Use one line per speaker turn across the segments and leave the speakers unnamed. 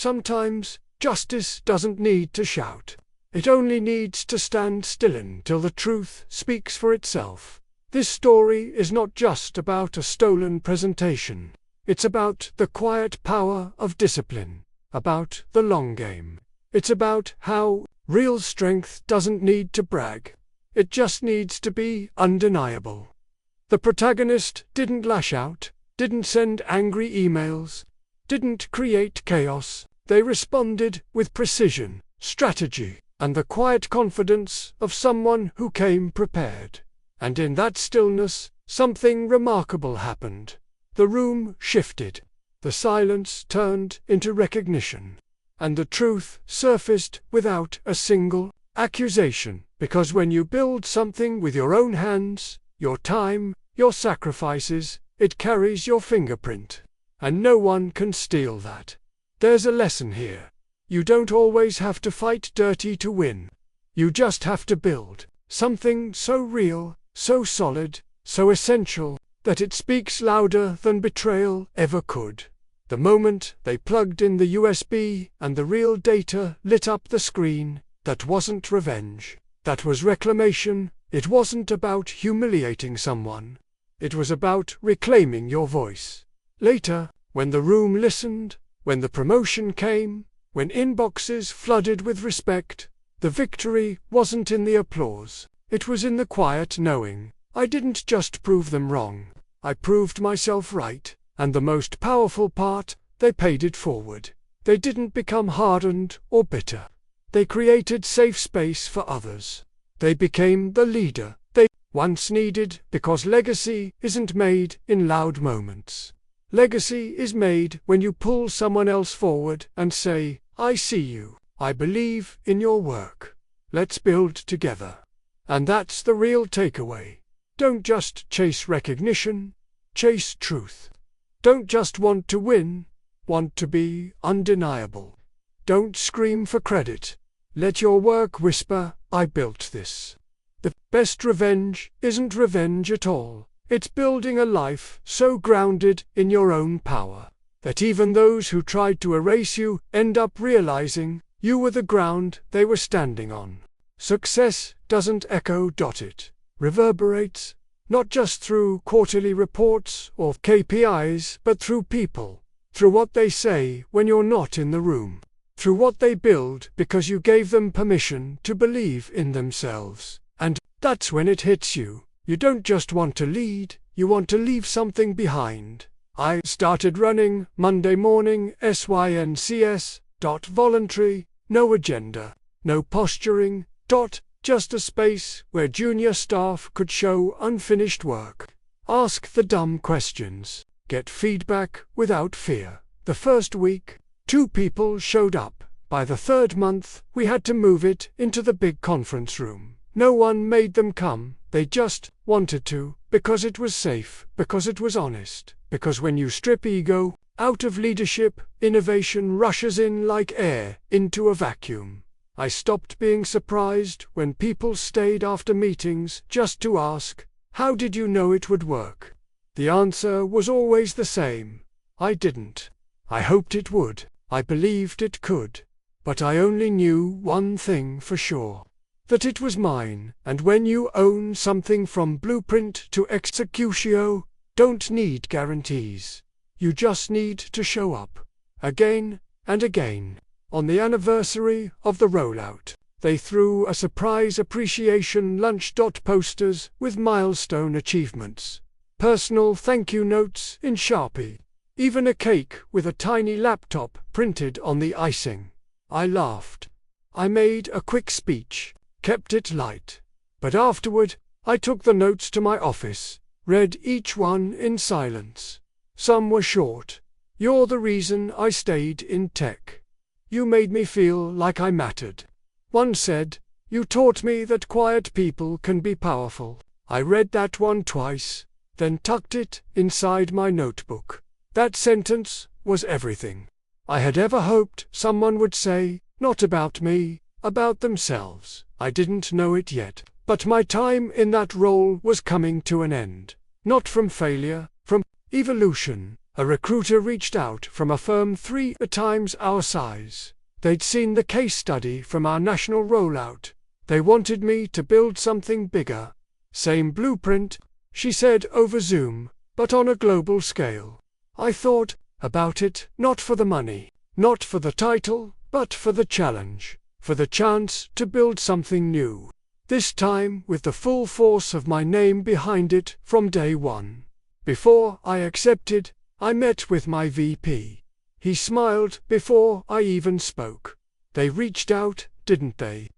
Sometimes, justice doesn't need to shout. It only needs to stand still until the truth speaks for itself. This story is not just about a stolen presentation. It's about the quiet power of discipline, about the long game. It's about how real strength doesn't need to brag. It just needs to be undeniable. The protagonist didn't lash out, didn't send angry emails, didn't create chaos. They responded with precision, strategy, and the quiet confidence of someone who came prepared. And in that stillness, something remarkable happened. The room shifted. The silence turned into recognition. And the truth surfaced without a single accusation. Because when you build something with your own hands, your time, your sacrifices, it carries your fingerprint. And no one can steal that. There's a lesson here. You don't always have to fight dirty to win. You just have to build something so real, so solid, so essential, that it speaks louder than betrayal ever could. The moment they plugged in the USB and the real data lit up the screen, that wasn't revenge. That was reclamation. It wasn't about humiliating someone. It was about reclaiming your voice. Later, when the room listened, when the promotion came, when inboxes flooded with respect, the victory wasn't in the applause. It was in the quiet knowing. I didn't just prove them wrong. I proved myself right. And the most powerful part, they paid it forward. They didn't become hardened or bitter. They created safe space for others. They became the leader they once needed, because legacy isn't made in loud moments. Legacy is made when you pull someone else forward and say, I see you. I believe in your work. Let's build together. And that's the real takeaway. Don't just chase recognition. Chase truth. Don't just want to win. Want to be undeniable. Don't scream for credit. Let your work whisper, I built this. The best revenge isn't revenge at all. It's building a life so grounded in your own power that even those who tried to erase you end up realizing you were the ground they were standing on. Success doesn't echo. It reverberates, not just through quarterly reports or KPIs, but through people, through what they say when you're not in the room, through what they build because you gave them permission to believe in themselves. And that's when it hits you. You don't just want to lead, you want to leave something behind. I started running Monday morning SYNCS. Voluntary, no agenda, no posturing. Just a space where junior staff could show unfinished work. Ask the dumb questions. Get feedback without fear. The first week, 2 people showed up. By the 3rd month, we had to move it into the big conference room. No one made them come. They just wanted to, because it was safe, because it was honest, because when you strip ego out of leadership, innovation rushes in like air into a vacuum. I stopped being surprised when people stayed after meetings just to ask, how did you know it would work? The answer was always the same. I didn't. I hoped it would. I believed it could. But I only knew one thing for sure. That it was mine. And when you own something from blueprint to executio, don't need guarantees. You just need to show up. Again and again. On the anniversary of the rollout, they threw a surprise appreciation lunch. Posters with milestone achievements. Personal thank you notes in Sharpie. Even a cake with a tiny laptop printed on the icing. I laughed. I made a quick speech, kept it light. But afterward, I took the notes to my office, read each one in silence. Some were short. You're the reason I stayed in tech. You made me feel like I mattered. One said, you taught me that quiet people can be powerful. I read that one twice, then tucked it inside my notebook. That sentence was everything I had ever hoped someone would say, not about me, about themselves. I didn't know it yet, but my time in that role was coming to an end. Not from failure, from evolution. A recruiter reached out from a firm 3 times our size. They'd seen the case study from our national rollout. They wanted me to build something bigger. Same blueprint, she said over Zoom, but on a global scale. I thought about it, not for the money, not for the title, but for the challenge, for the chance to build something new. This time with the full force of my name behind it from day one. Before I accepted, I met with my VP. He smiled before I even spoke. They reached out, didn't they?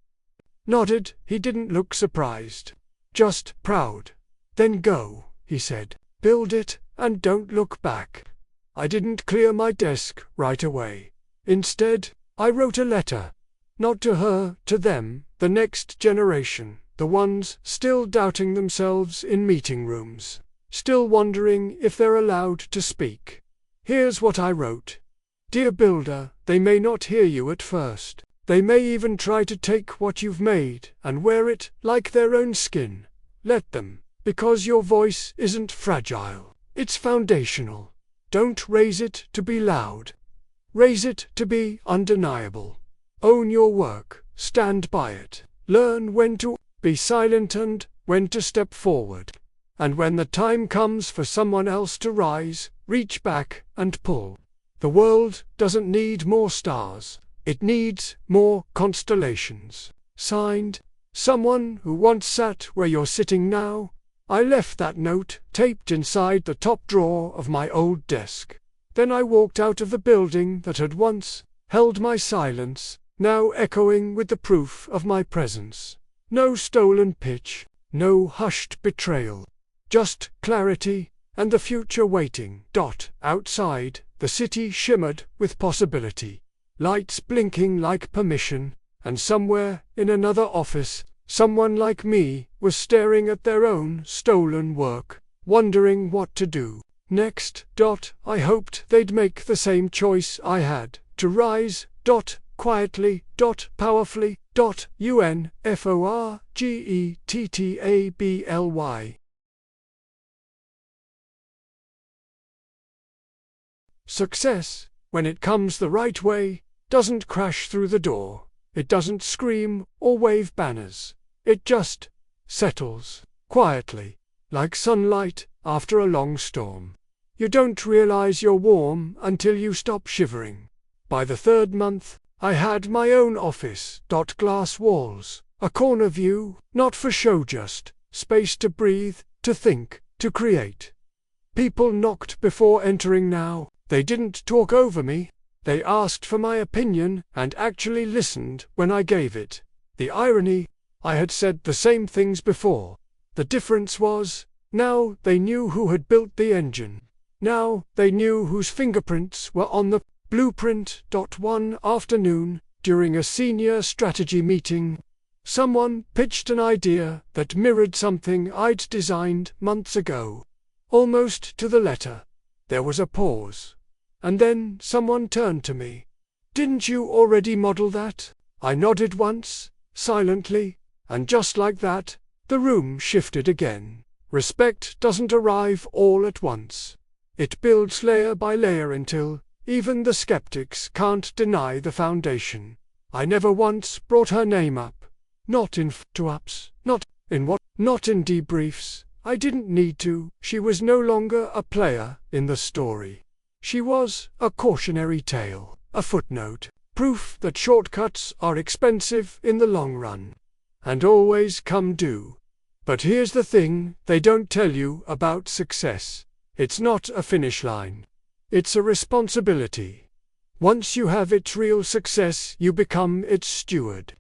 Nodded. He didn't look surprised. Just proud. Then go, he said. Build it, and don't look back. I didn't clear my desk right away. Instead, I wrote a letter. Not to her, to them, the next generation, the ones still doubting themselves in meeting rooms, still wondering if they're allowed to speak. Here's what I wrote. Dear builder, they may not hear you at first. They may even try to take what you've made and wear it like their own skin. Let them, because your voice isn't fragile. It's foundational. Don't raise it to be loud. Raise it to be undeniable. Own your work, stand by it. Learn when to be silent and when to step forward. And when the time comes for someone else to rise, reach back and pull. The world doesn't need more stars. It needs more constellations. Signed, someone who once sat where you're sitting now. I left that note taped inside the top drawer of my old desk. Then I walked out of the building that had once held my silence, now echoing with the proof of my presence. No stolen pitch, no hushed betrayal. Just clarity, and the future waiting. Outside, the city shimmered with possibility. Lights blinking like permission, and somewhere in another office, someone like me was staring at their own stolen work, wondering what to do next. I hoped they'd make the same choice I had, to rise. Quietly. Powerfully. UNFORGETTABLY. Success, when it comes the right way, doesn't crash through the door. It doesn't scream or wave banners. It just settles quietly, like sunlight after a long storm. You don't realize you're warm until you stop shivering. By the 3rd month, I had my own office. Glass walls, a corner view, not for show, just space to breathe, to think, to create. People knocked before entering now. They didn't talk over me. They asked for my opinion and actually listened when I gave it. The irony, I had said the same things before. The difference was, now they knew who had built the engine. Now they knew whose fingerprints were on the blueprint. One afternoon, during a senior strategy meeting, someone pitched an idea that mirrored something I'd designed months ago. Almost to the letter. There was a pause. And then someone turned to me. Didn't you already model that? I nodded once, silently, and just like that, the room shifted again. Respect doesn't arrive all at once. It builds layer by layer until even the skeptics can't deny the foundation. I never once brought her name up. Not in follow-ups, not in debriefs. I didn't need to. She was no longer a player in the story. She was a cautionary tale, a footnote, proof that shortcuts are expensive in the long run, and always come due. But here's the thing they don't tell you about success. It's not a finish line. It's a responsibility. Once you have its real success, you become its steward.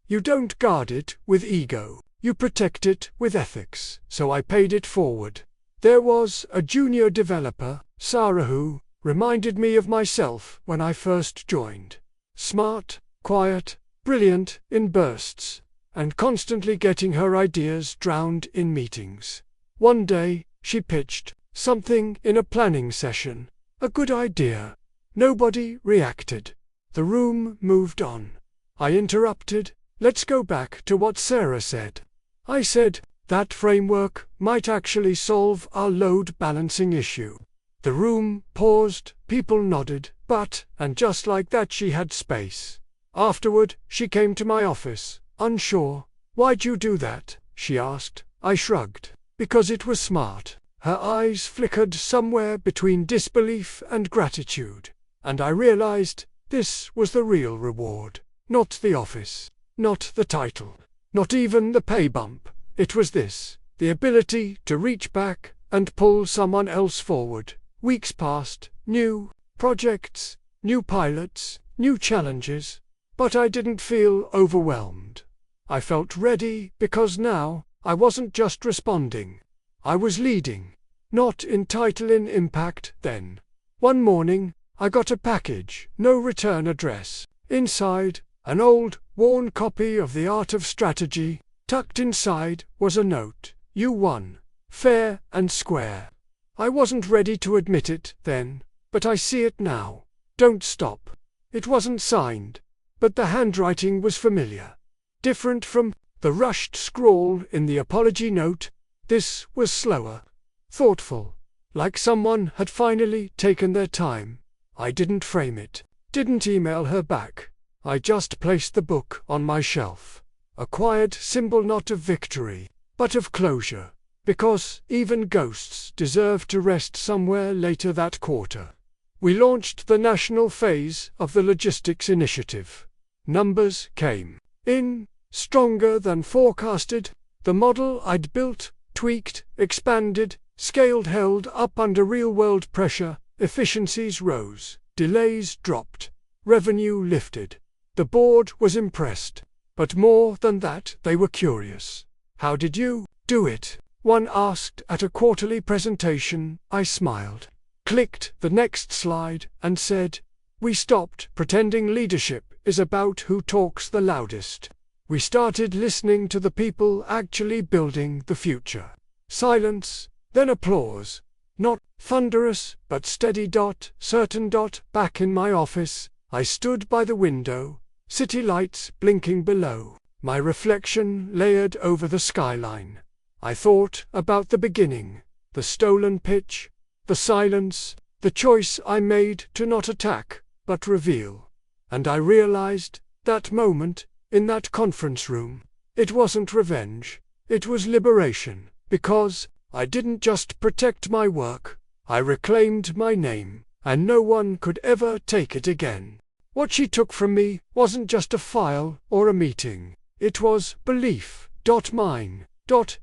You don't guard it with ego. You protect it with ethics. So I paid it forward. There was a junior developer, Sarah, who reminded me of myself when I first joined. Smart, quiet, brilliant in bursts, and constantly getting her ideas drowned in meetings. One day, she pitched something in a planning session. A good idea. Nobody reacted. The room moved on. I interrupted. Let's go back to what Sarah said. I said, that framework might actually solve our load balancing issue. The room paused, people nodded, and just like that she had space. Afterward, she came to my office, unsure. "Why'd you do that?" she asked. I shrugged. "Because it was smart." Her eyes flickered somewhere between disbelief and gratitude, and I realized this was the real reward. Not the office, not the title, not even the pay bump. It was this, the ability to reach back and pull someone else forward. Weeks passed, new projects, new pilots, new challenges, but I didn't feel overwhelmed. I felt ready because now I wasn't just responding. I was leading, not in title, in impact. Then, one morning, I got a package, no return address. Inside, an old, worn copy of The Art of Strategy. Tucked inside was a note. "You won. Fair and square." I wasn't ready to admit it then, but I see it now. "Don't stop." It wasn't signed, but the handwriting was familiar. Different from the rushed scrawl in the apology note. This was slower, thoughtful, like someone had finally taken their time. I didn't frame it, didn't email her back. I just placed the book on my shelf. A quiet symbol, not of victory, but of closure. Because even ghosts deserve to rest somewhere. Later that quarter, we launched the national phase of the logistics initiative. Numbers came in, stronger than forecasted. The model I'd built, tweaked, expanded, scaled, held up under real-world pressure. Efficiencies rose, delays dropped, revenue lifted. The board was impressed, but more than that, they were curious. "How did you do it?" one asked at a quarterly presentation. I smiled, clicked the next slide, and said, "We stopped pretending leadership is about who talks the loudest. We started listening to the people actually building the future." Silence, then applause. Not thunderous, but steady. Certain. Back in my office, I stood by the window, city lights blinking below, my reflection layered over the skyline. I thought about the beginning, the stolen pitch, the silence, the choice I made to not attack, but reveal. And I realized, that moment, in that conference room, it wasn't revenge, it was liberation, because I didn't just protect my work, I reclaimed my name, and no one could ever take it again. What she took from me wasn't just a file or a meeting, it was belief. Mine.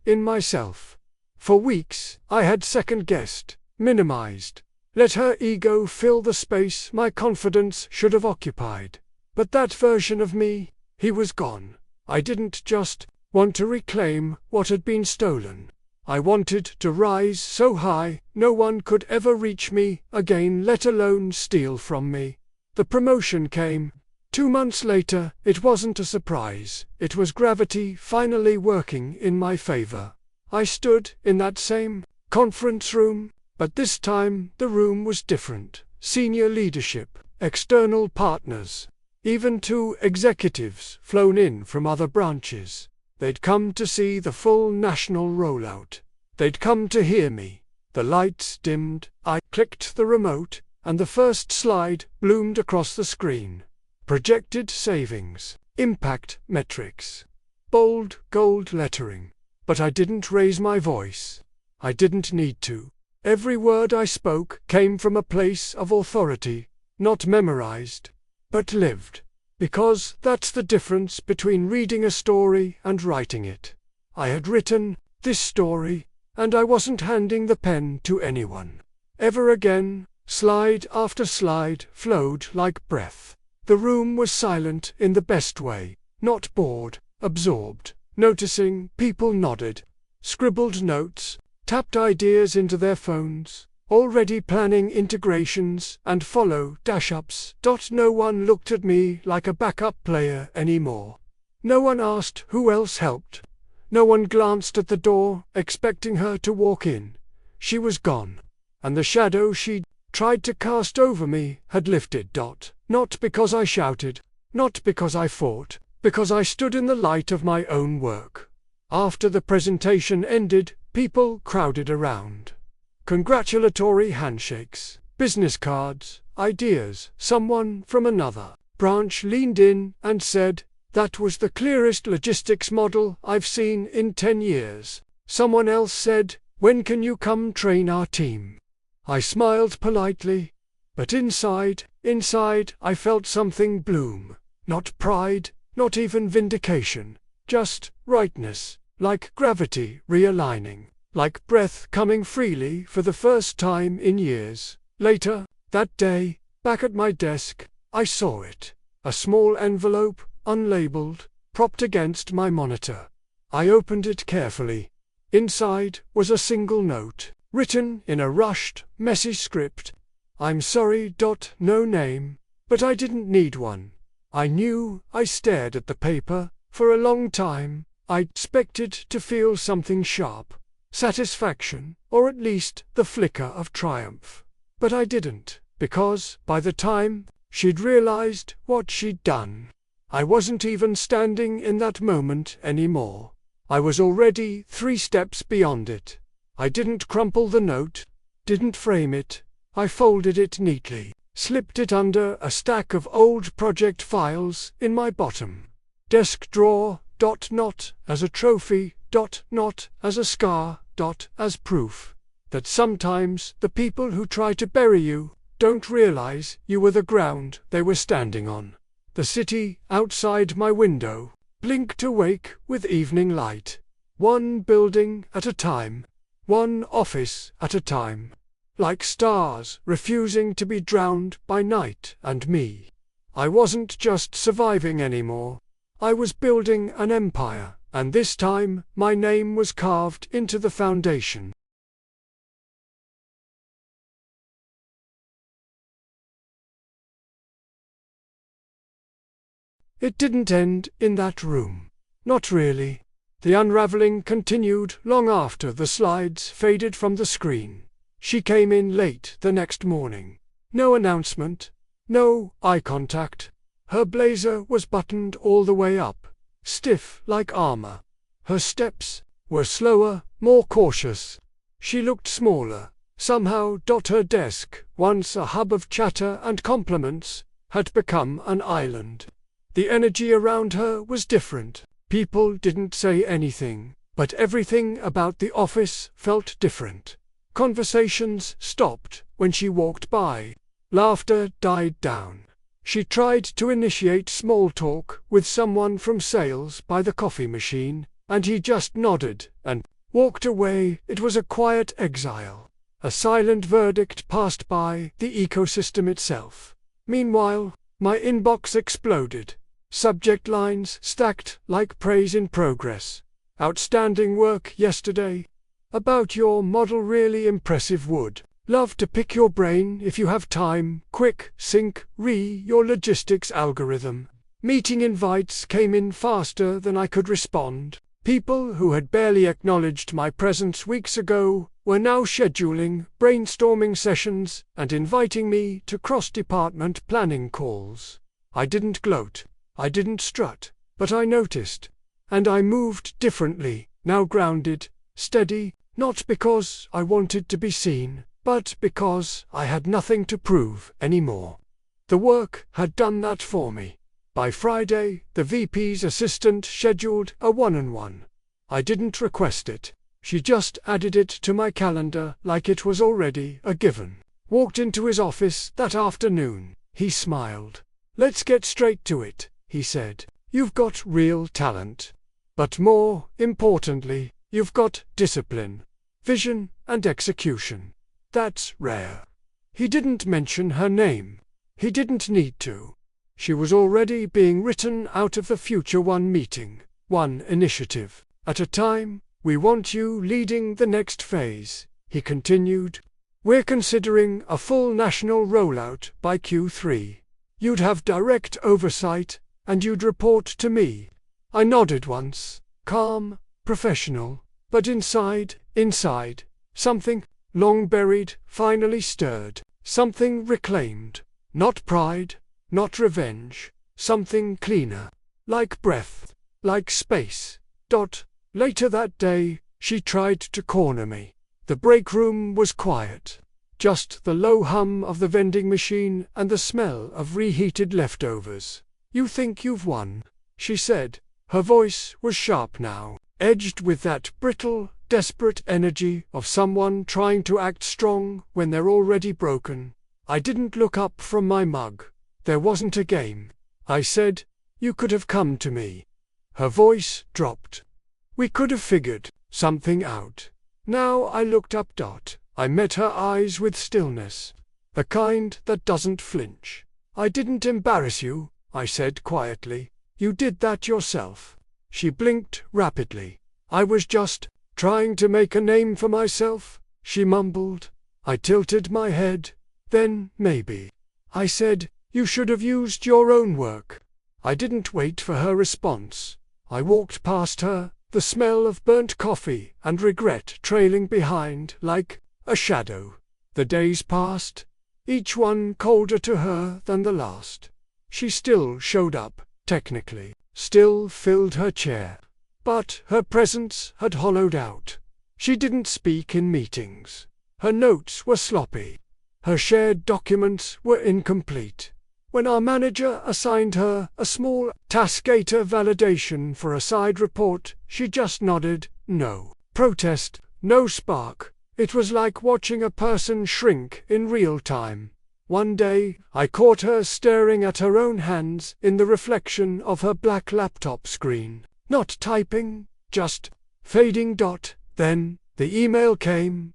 In myself. For weeks, I had second-guessed, minimized, let her ego fill the space my confidence should have occupied. But that version of me, he was gone. I didn't just want to reclaim what had been stolen. I wanted to rise so high no one could ever reach me again, let alone steal from me. The promotion came. 2 months later. It wasn't a surprise, it was gravity finally working in my favor. I stood in that same conference room, but this time the room was different. Senior leadership, external partners, even 2 executives flown in from other branches. They'd come to see the full national rollout. They'd come to hear me. The lights dimmed, I clicked the remote, and the first slide bloomed across the screen. Projected savings, impact metrics, bold gold lettering. But I didn't raise my voice. I didn't need to. Every word I spoke came from a place of authority, not memorized, but lived. Because that's the difference between reading a story and writing it. I had written this story, and I wasn't handing the pen to anyone ever again. Slide after slide flowed like breath. The room was silent in the best way, not bored, absorbed, noticing. People nodded, scribbled notes, tapped ideas into their phones, already planning integrations and follow-ups. No one looked at me like a backup player anymore. No one asked who else helped. No one glanced at the door, expecting her to walk in. She was gone, and the shadow she'd tried to cast over me had lifted. Not because I shouted, not because I fought, because I stood in the light of my own work. After the presentation ended, people crowded around. Congratulatory handshakes, business cards, ideas. Someone from another branch leaned in and said, "That was the clearest logistics model I've seen in 10 years. Someone else said, "When can you come train our team?" I smiled politely, but inside I felt something bloom. Not pride, not even vindication, just rightness, like gravity realigning, like breath coming freely for the first time in years. Later, that day, back at my desk, I saw it. A small envelope, unlabeled, propped against my monitor. I opened it carefully. Inside was a single note, written in a rushed, messy script. "I'm sorry. No name." But I didn't need one. I knew. I stared at the paper. For a long time, I'd expected to feel something sharp. Satisfaction, or at least the flicker of triumph. But I didn't, because, by the time she'd realized what she'd done, I wasn't even standing in that moment anymore. I was already 3 steps beyond it. I didn't crumple the note, didn't frame it. I folded it neatly, slipped it under a stack of old project files in my bottom desk drawer, not as a trophy, not as a scar, as proof that sometimes the people who try to bury you don't realize you were the ground they were standing on. The city outside my window blinked awake with evening light. One building at a time, one office at a time, like stars refusing to be drowned by night and me. I wasn't just surviving anymore. I was building an empire, and this time my name was carved into the foundation. It didn't end in that room. Not really. The unraveling continued long after the slides faded from the screen. She came in late the next morning. No announcement, no eye contact. Her blazer was buttoned all the way up, stiff like armor. Her steps were slower, more cautious. She looked smaller. Somehow, her desk, once a hub of chatter and compliments, had become an island. The energy around her was different. People didn't say anything, but everything about the office felt different. Conversations stopped when she walked by. Laughter died down. She tried to initiate small talk with someone from sales by the coffee machine, and he just nodded and walked away. It was a quiet exile. A silent verdict passed by the ecosystem itself. Meanwhile, my inbox exploded. Subject lines stacked like praise in progress. Outstanding work yesterday. About your model, really impressive. Would love to pick your brain if you have time. Quick sync your logistics algorithm. Meeting invites came in faster than I could respond. People who had barely acknowledged my presence weeks ago were now scheduling brainstorming sessions and inviting me to cross-department planning calls. I didn't gloat. I didn't strut. But I noticed. And I moved differently, now grounded, steady, not because I wanted to be seen, but because I had nothing to prove anymore. The work had done that for me. By Friday, the VP's assistant scheduled a one-on-one. I didn't request it. She just added it to my calendar like it was already a given. Walked into his office that afternoon. He smiled. "Let's get straight to it," he said. "You've got real talent. But more importantly, you've got discipline, vision, and execution. That's rare." He didn't mention her name. He didn't need to. She was already being written out of the future, one meeting, one initiative at a time. "We want you leading the next phase," he continued. "We're considering a full national rollout by Q3. You'd have direct oversight, and you'd report to me." I nodded once, calm, professional, but inside, something long buried finally stirred, something reclaimed. Not pride, not revenge, something cleaner, like breath, like space. Later that day, she tried to corner me. The break room was quiet. Just the low hum of the vending machine and the smell of reheated leftovers. "You think you've won," she said. Her voice was sharp now, edged with that brittle, desperate energy of someone trying to act strong when they're already broken. I didn't look up from my mug. "There wasn't a game," I said. "You could have come to me." Her voice dropped. "We could have figured something out." Now I looked up. I met her eyes with stillness, the kind that doesn't flinch. "I didn't embarrass you," I said quietly. "You did that yourself." She blinked rapidly. "I was just trying to make a name for myself," she mumbled. I tilted my head. "Then, maybe," I said, "you should have used your own work." I didn't wait for her response. I walked past her, the smell of burnt coffee and regret trailing behind like a shadow. The days passed, each one colder to her than the last. She still showed up, technically, still filled her chair. But her presence had hollowed out. She didn't speak in meetings. Her notes were sloppy. Her shared documents were incomplete. When our manager assigned her a small Tascata validation for a side report, she just nodded. No protest, no spark. It was like watching a person shrink in real time. One day, I caught her staring at her own hands in the reflection of her black laptop screen. Not typing, just fading. Then, the email came.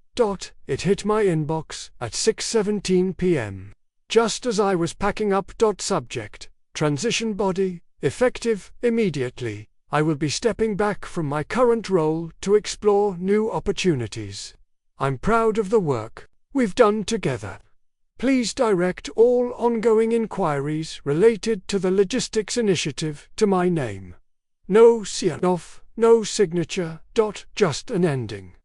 It hit my inbox at 6:17 p.m. Just as I was packing up. Subject, transition body, effective immediately. I will be stepping back from my current role to explore new opportunities. I'm proud of the work we've done together. Please direct all ongoing inquiries related to the logistics initiative to my name. No sign-off, no signature. Just an ending.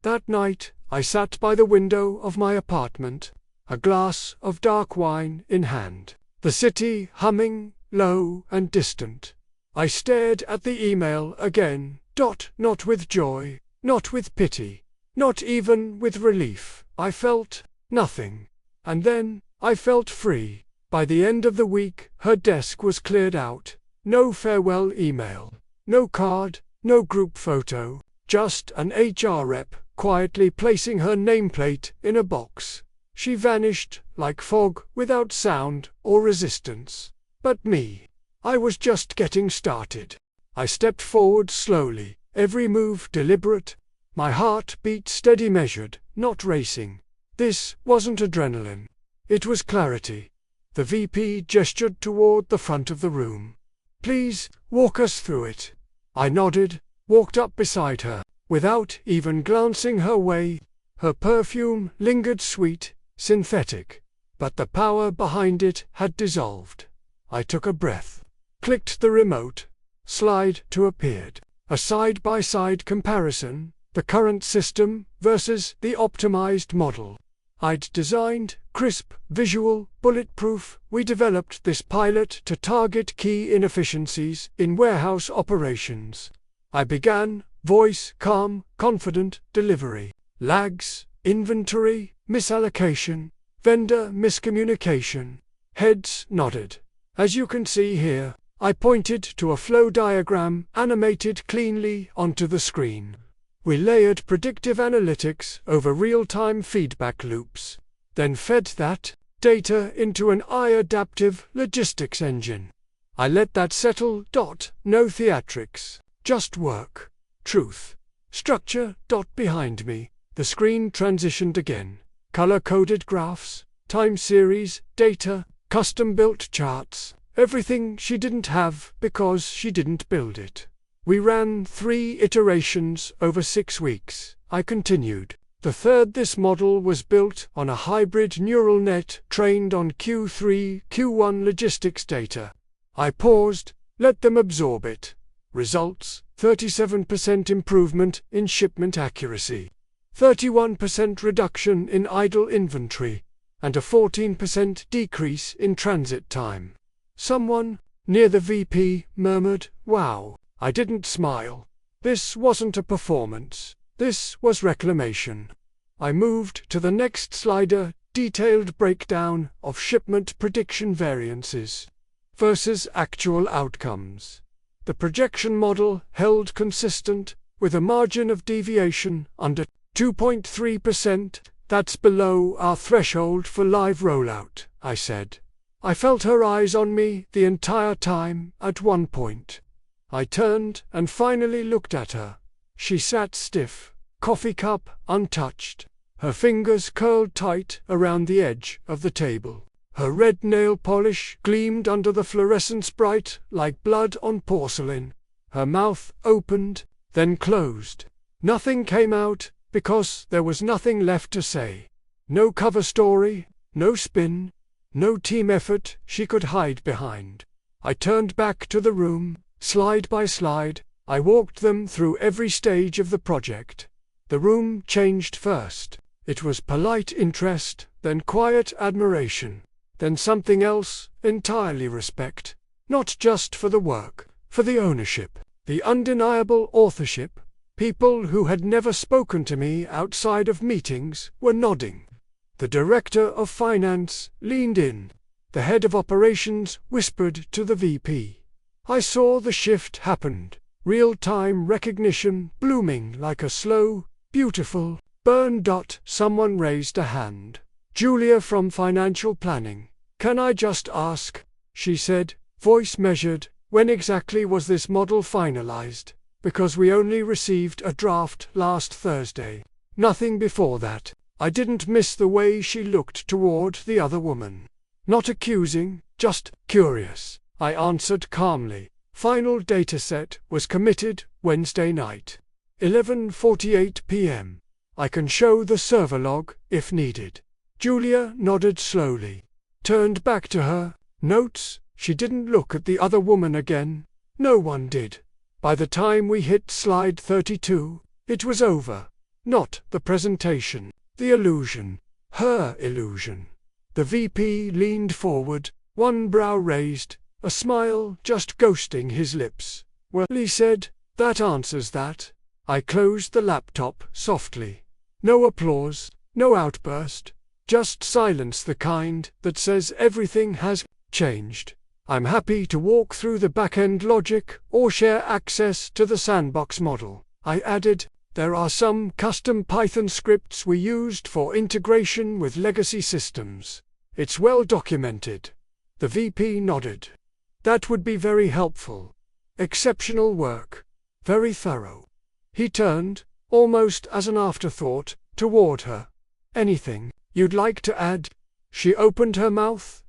That night, I sat by the window of my apartment, a glass of dark wine in hand, the city humming, low and distant. I stared at the email again. Not with joy, not with pity, not even with relief. I felt nothing. And then, I felt free. By the end of the week, her desk was cleared out. No farewell email, no card, no group photo, just an HR rep quietly placing her nameplate in a box. She vanished like fog without sound or resistance. But me, I was just getting started. I stepped forward slowly, every move deliberate, my heart beat steady, measured, not racing. This wasn't adrenaline. It was clarity. The VP gestured toward the front of the room. "Please, walk us through it." I nodded, walked up beside her, without even glancing her way. Her perfume lingered, sweet, synthetic, but the power behind it had dissolved. I took a breath, clicked the remote. Slide 2 appeared. A side-by-side comparison, the current system versus the optimized model. I'd designed, crisp, visual, bulletproof. We developed this pilot to target key inefficiencies in warehouse operations. I began, voice calm, confident, delivery. Lags, inventory, misallocation, vendor miscommunication. Heads nodded. As you can see here, I pointed to a flow diagram animated cleanly onto the screen. We layered predictive analytics over real-time feedback loops, then fed that data into an AI-adaptive logistics engine. I let that settle. No theatrics, just work, truth, structure. Behind me, the screen transitioned again. Color-coded graphs, time series, data, custom-built charts, everything she didn't have because she didn't build it. We ran 3 iterations over 6 weeks. I continued. The third, this model was built on a hybrid neural net trained on Q3, Q1 logistics data. I paused, let them absorb it. Results: 37% improvement in shipment accuracy, 31% reduction in idle inventory, and a 14% decrease in transit time. Someone, near the VP, murmured, "Wow." I didn't smile. This wasn't a performance. This was reclamation. I moved to the next slider, detailed breakdown of shipment prediction variances versus actual outcomes. The projection model held consistent, with a margin of deviation under 2.3%. That's below our threshold for live rollout, I said. I felt her eyes on me the entire time. At one point, I turned and finally looked at her. She sat stiff, coffee cup untouched, her fingers curled tight around the edge of the table. Her red nail polish gleamed under the fluorescence bright like blood on porcelain. Her mouth opened, then closed. Nothing came out, because there was nothing left to say. No cover story, no spin, no team effort she could hide behind. I turned back to the room. Slide by slide, I walked them through every stage of the project. The room changed first. It was polite interest, then quiet admiration, then something else entirely: respect. Not just for the work, for the ownership, the undeniable authorship. People who had never spoken to me outside of meetings were nodding. The director of finance leaned in. The head of operations whispered to the VP. I saw the shift happened. Real-time recognition blooming like a slow, beautiful burn. Someone raised a hand. Julia from financial planning. Can I just ask, she said, voice measured, when exactly was this model finalized? Because we only received a draft last Thursday. Nothing before that. I didn't miss the way she looked toward the other woman. Not accusing, just curious, I answered calmly. Final dataset was committed Wednesday night. 11:48 p.m. I can show the server log if needed. Julia nodded slowly. Turned back to her notes. She didn't look at the other woman again. No one did. By the time we hit slide 32, it was over. Not the presentation, the illusion. Her illusion. The VP leaned forward, one brow raised, a smile just ghosting his lips. Well, he said, that answers that. I closed the laptop softly. No applause, no outburst, just silence, the kind that says everything has changed. I'm happy to walk through the back-end logic or share access to the sandbox model. I added, there are some custom Python scripts we used for integration with legacy systems. It's well documented. The VP nodded. That would be very helpful. Exceptional work. Very thorough. He turned, almost as an afterthought, toward her. Anything you'd like to add? She opened her mouth,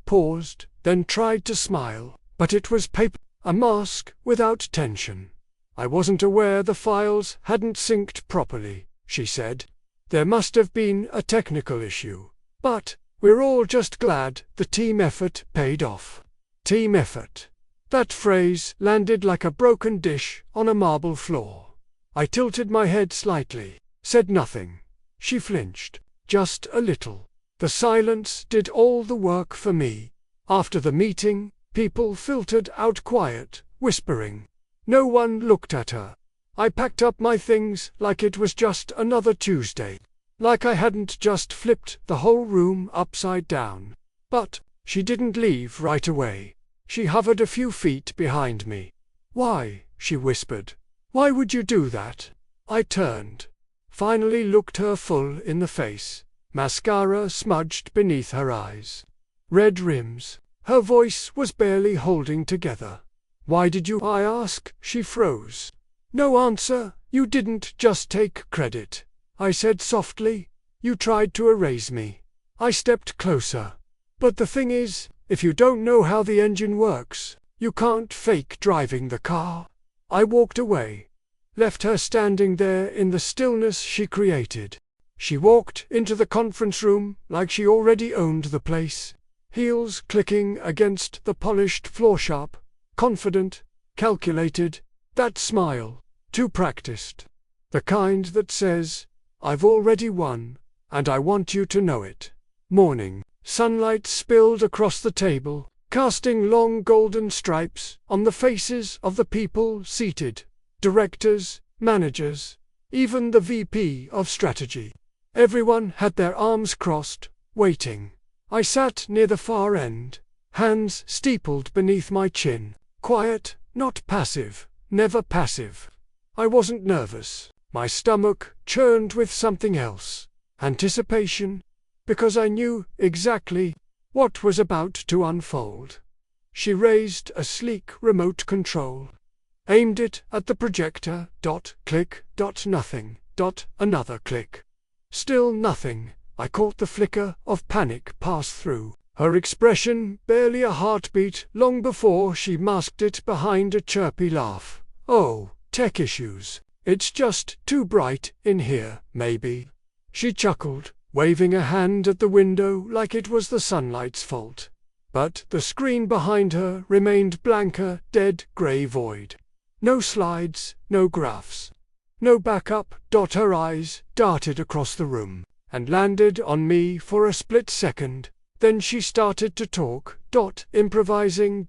paused, then tried to smile, but it was paper, a mask without tension. I wasn't aware the files hadn't synced properly, she said. There must have been a technical issue. But we're all just glad the team effort paid off. Team effort. That phrase landed like a broken dish on a marble floor. I tilted my head slightly, said nothing. She flinched, just a little. The silence did all the work for me. After the meeting, people filtered out quiet, whispering. No one looked at her. I packed up my things like it was just another Tuesday. Like I hadn't just flipped the whole room upside down. But she didn't leave right away. She hovered a few feet behind me. Why? She whispered. Why would you do that? I turned. Finally looked her full in the face. Mascara smudged beneath her eyes. Red rims. Her voice was barely holding together. Why did you? I asked. She froze. No answer. You didn't just take credit, I said softly. You tried to erase me. I stepped closer. But the thing is, if you don't know how the engine works, you can't fake driving the car. I walked away. Left her standing there in the stillness she created. She walked into the conference room like she already owned the place. Heels clicking against the polished floor, sharp, confident, calculated. That smile, too practiced. The kind that says, I've already won, and I want you to know it. Morning. Sunlight spilled across the table, casting long golden stripes on the faces of the people seated. Directors, managers, even the VP of strategy. Everyone had their arms crossed, waiting. I sat near the far end, hands steepled beneath my chin, quiet, not passive, never passive. I wasn't nervous. My stomach churned with something else. Anticipation, because I knew exactly what was about to unfold. She raised a sleek remote control, aimed it at the projector, click, nothing, another click. Still nothing. I caught the flicker of panic pass through her expression, barely a heartbeat, long before she masked it behind a chirpy laugh. Oh, tech issues. It's just too bright in here, maybe. She chuckled, waving a hand at the window like it was the sunlight's fault. But the screen behind her remained blanker, dead grey void. No slides, no graphs, no backup. Her eyes darted across the room and landed on me for a split second. Then she started to talk, improvising,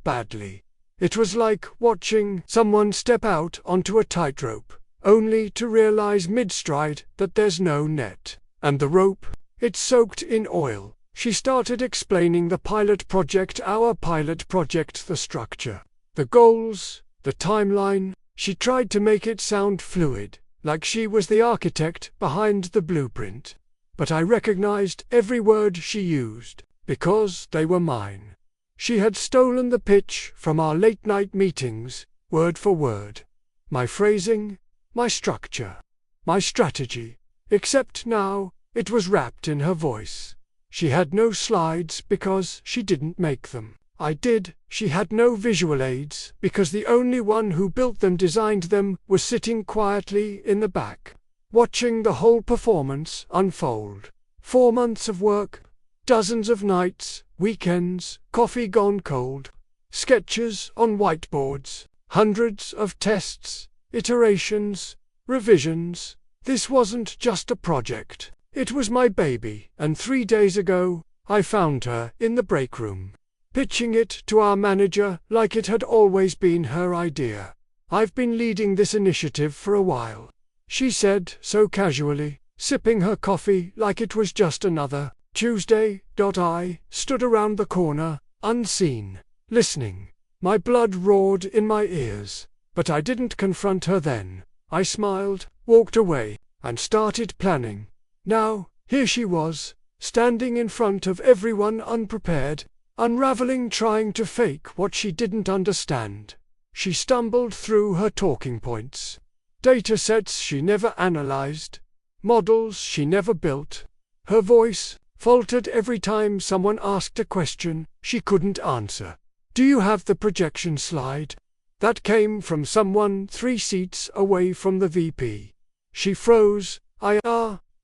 badly. It was like watching someone step out onto a tightrope, only to realize mid-stride that there's no net. And the rope, it's soaked in oil. She started explaining the pilot project, our pilot project, the structure, the goals, the timeline. She tried to make it sound fluid, like she was the architect behind the blueprint. But I recognized every word she used, because they were mine. She had stolen the pitch from our late-night meetings, word for word. My phrasing, my structure, my strategy. Except now, it was wrapped in her voice. She had no slides because she didn't make them. I did. She had no visual aids because the only one who built them, designed them, was sitting quietly in the back, watching the whole performance unfold. 4 months of work, dozens of nights, weekends, coffee gone cold, sketches on whiteboards, hundreds of tests, iterations, revisions. This wasn't just a project. It was my baby, and 3 days ago, I found her in the break room, pitching it to our manager like it had always been her idea. I've been leading this initiative for a while, she said so casually, sipping her coffee like it was just another Tuesday. I stood around the corner, unseen, listening. My blood roared in my ears, but I didn't confront her then. I smiled, walked away, and started planning. Now, here she was, standing in front of everyone, unprepared, unraveling, trying to fake what she didn't understand. She stumbled through her talking points. Data sets she never analyzed, models she never built. Her voice faltered every time someone asked a question she couldn't answer. Do you have the projection slide? That came from someone 3 seats away from the VP. She froze.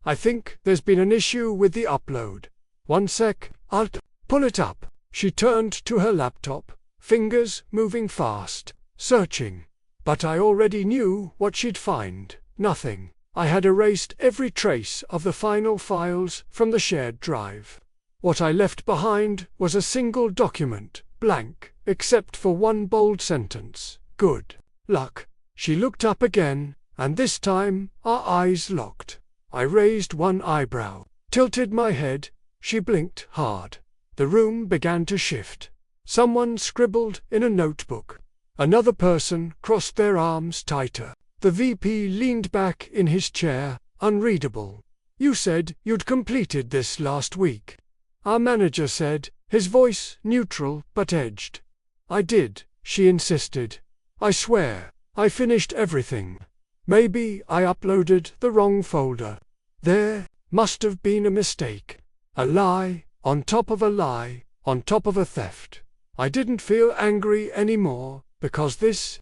I think there's been an issue with the upload. 1 sec, I'll pull it up. She turned to her laptop, fingers moving fast, searching. But I already knew what she'd find. Nothing. I had erased every trace of the final files from the shared drive. What I left behind was a single document, blank, except for one bold sentence. Good luck. She looked up again, and this time our eyes locked. I raised one eyebrow, tilted my head. She blinked hard. The room began to shift. Someone scribbled in a notebook. Another person crossed their arms tighter. The VP leaned back in his chair, unreadable. You said you'd completed this last week. Our manager said, his voice neutral but edged. I did, she insisted. I swear, I finished everything. Maybe I uploaded the wrong folder. There must have been a mistake. A lie, on top of a lie, on top of a theft. I didn't feel angry anymore, because this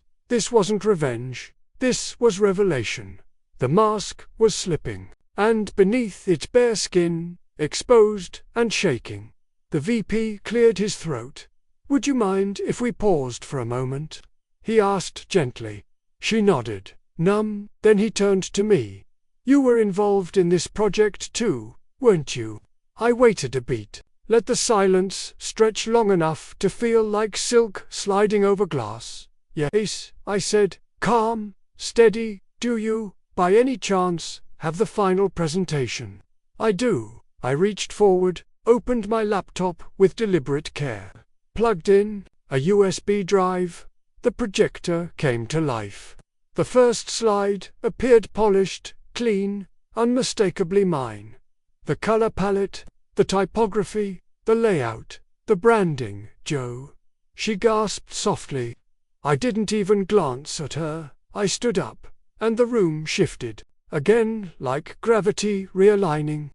wasn't revenge. This was revelation. The mask was slipping, and beneath its bare skin, exposed and shaking. The VP cleared his throat. Would you mind if we paused for a moment? He asked gently. She nodded, numb. Then he turned to me. You were involved in this project too, weren't you? I waited a beat, let the silence stretch long enough to feel like silk sliding over glass. Yes, I said, calm, steady. Do you, by any chance, have the final presentation. I do. I reached forward, opened my laptop with deliberate care, plugged in a USB drive. The projector came to life. The first slide appeared polished, clean, unmistakably mine. The color palette, the typography, the layout, the branding. Joe. She gasped softly. I didn't even glance at her. I stood up, and the room shifted, again like gravity realigning.